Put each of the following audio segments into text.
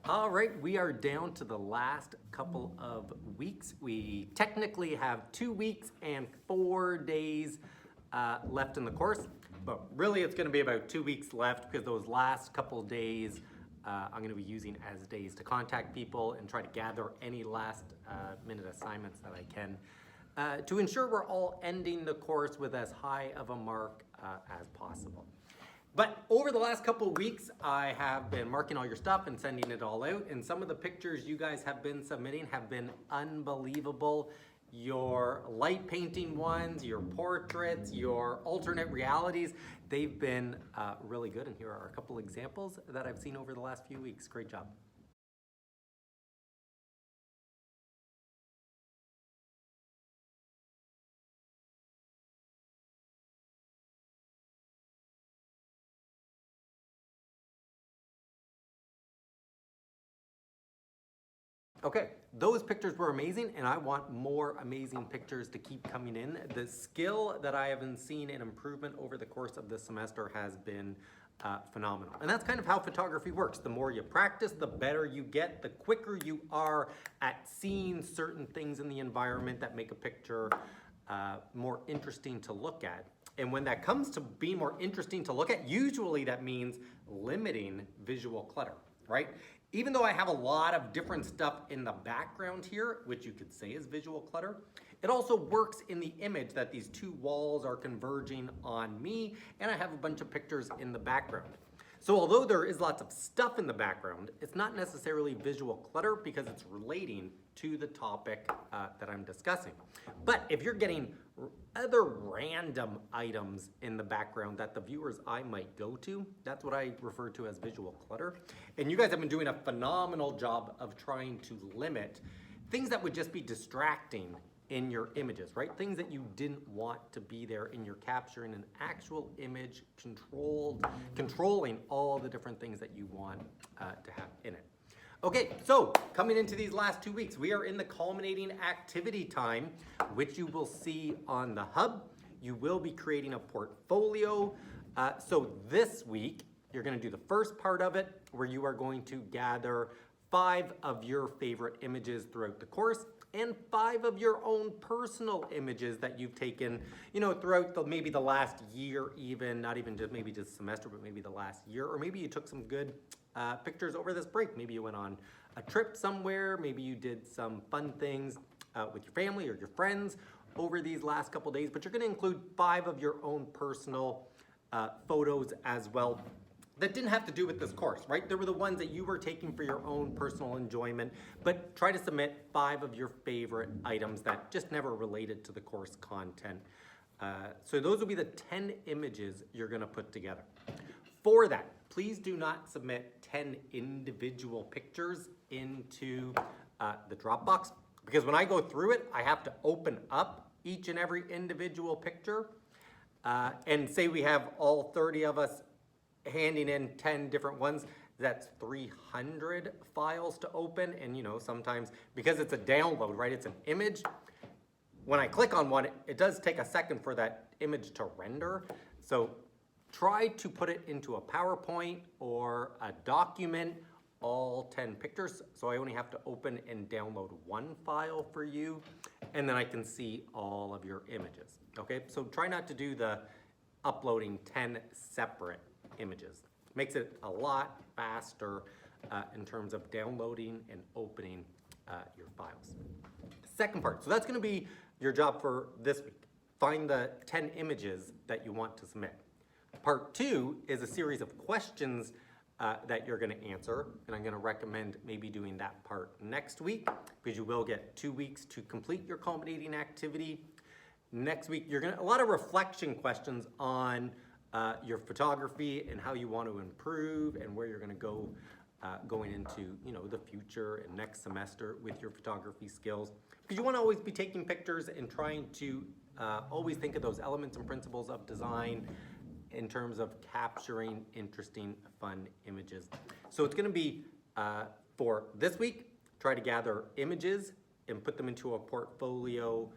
All right, we are down to the last couple of weeks. We technically have 2 weeks and 4 days left in the course, but really it's going to be about 2 weeks left because those last couple of days I'm going to be using as days to contact people and try to gather any last minute assignments that I can to ensure we're all ending the course with as high of a mark as possible. But over the last couple of weeks, I have been marking all your stuff and sending it all out. And some of the pictures you guys have been submitting have been unbelievable. Your light painting ones, your portraits, your alternate realities, they've been really good. And here are a couple examples that I've seen over the last few weeks. Great job. Okay, those pictures were amazing, and I want more amazing pictures to keep coming in. The skill that I have seen in improvement over the course of this semester has been phenomenal. And that's kind of how photography works. The more you practice, the better you get, the quicker you are at seeing certain things in the environment that make a picture more interesting to look at. And when that comes to being more interesting to look at, usually that means limiting visual clutter, right? Even though I have a lot of different stuff in the background here, which you could say is visual clutter, it also works in the image that these two walls are converging on me, and I have a bunch of pictures in the background. So although there is lots of stuff in the background, it's not necessarily visual clutter because it's relating to the topic that I'm discussing. But if you're getting other random items in the background that the viewer's eye might go to, that's what I refer to as visual clutter. And you guys have been doing a phenomenal job of trying to limit things that would just be distracting in your images, right? Things that you didn't want to be there in your capturing an actual image controlling all the different things that you want to have in it. Okay, so coming into these last 2 weeks, we are in the culminating activity time, which you will see on the hub. You will be creating a portfolio. So this week, you're gonna do the first part of it where you are going to gather 5 of your favorite images throughout the course and 5 of your own personal images that you've taken, throughout maybe the last year even, not even just maybe just semester, but maybe the last year, or maybe you took some good pictures over this break. Maybe you went on a trip somewhere, maybe you did some fun things with your family or your friends over these last couple days, but you're gonna include 5 of your own personal photos as well that didn't have to do with this course, right? There were the ones that you were taking for your own personal enjoyment, but try to submit 5 of your favorite items that just never related to the course content. So those will be the 10 images you're gonna put together. For that, please do not submit 10 individual pictures into the Dropbox, because when I go through it, I have to open up each and every individual picture and say we have all 30 of us handing in 10 different ones. That's 300 files to open, and sometimes because it's a download, right, it's an image, when I click on one, it does take a second for that image to render. So try to put it into a PowerPoint or a document, all 10 pictures, so I only have to open and download 1 file for you, and then I can see all of your images, okay? So try not to do the uploading 10 separate images. Makes it a lot faster in terms of downloading and opening your files. Second part, so that's gonna be your job for this week. Find the 10 images that you want to submit. Part 2 is a series of questions that you're gonna answer, and I'm gonna recommend maybe doing that part next week because you will get 2 weeks to complete your culminating activity. Next week, you're gonna a lot of reflection questions on your photography and how you want to improve and where you're gonna go going into the future and next semester with your photography skills, because you want to always be taking pictures and trying to always think of those elements and principles of design in terms of capturing interesting, fun images. So it's going to be for this week, try to gather images and put them into a portfolio,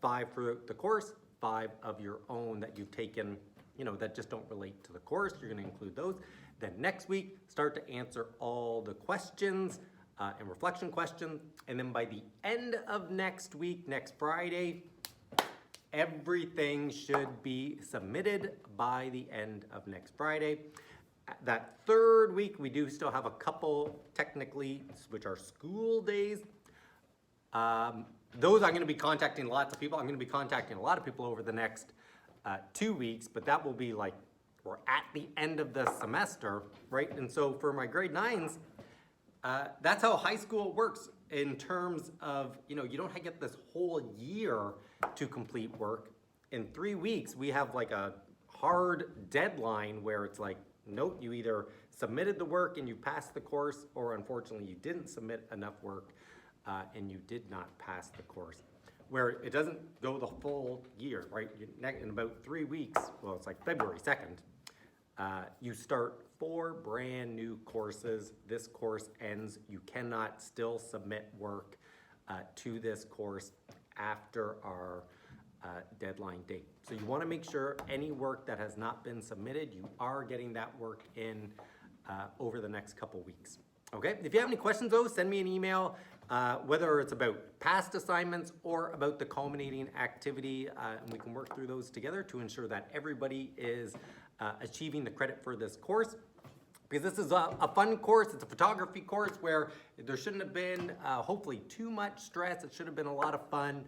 5 throughout the course, 5 of your own that you've taken, that just don't relate to the course. You're going to include those. Then next week, start to answer all the questions and reflection questions. And then by the end of next week, next Friday, everything should be submitted by the end of next Friday. That third week, we do still have a couple technically, which are school days. Those I'm going to be contacting lots of people. I'm going to be contacting a lot of people over the next 2 weeks, but that will be like, we're at the end of the semester, right? And so for my grade 9s, that's how high school works in terms of, you don't get this whole year to complete work. In 3 weeks, we have like a hard deadline where it's like, nope, you either submitted the work and you passed the course, or unfortunately you didn't submit enough work and you did not pass the course. Where it doesn't go the full year, right? In about 3 weeks, well, it's like February 2nd, you start 4 brand new courses. This course ends. You cannot still submit work to this course after our deadline date. So you want to make sure any work that has not been submitted, you are getting that work in over the next couple weeks. Okay, if you have any questions though, send me an email, whether it's about past assignments or about the culminating activity, and we can work through those together to ensure that everybody is achieving the credit for this course. Because this is a fun course, it's a photography course where there shouldn't have been hopefully too much stress. It should have been a lot of fun,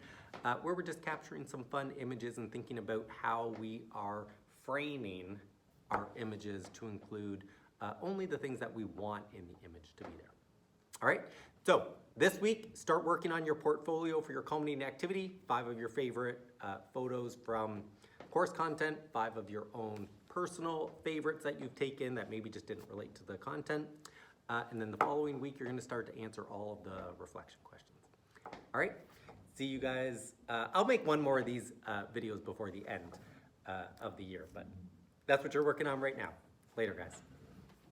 where we're just capturing some fun images and thinking about how we are framing our images to include only the things that we want in the image to be there. All right, so this week, start working on your portfolio for your culminating activity. 5 of your favorite photos from course content, 5 of your own personal favorites that you've taken that maybe just didn't relate to the content. And then the following week, you're gonna start to answer all of the reflection questions. All right, see you guys. I'll make one more of these videos before the end of the year, but that's what you're working on right now. Later, guys.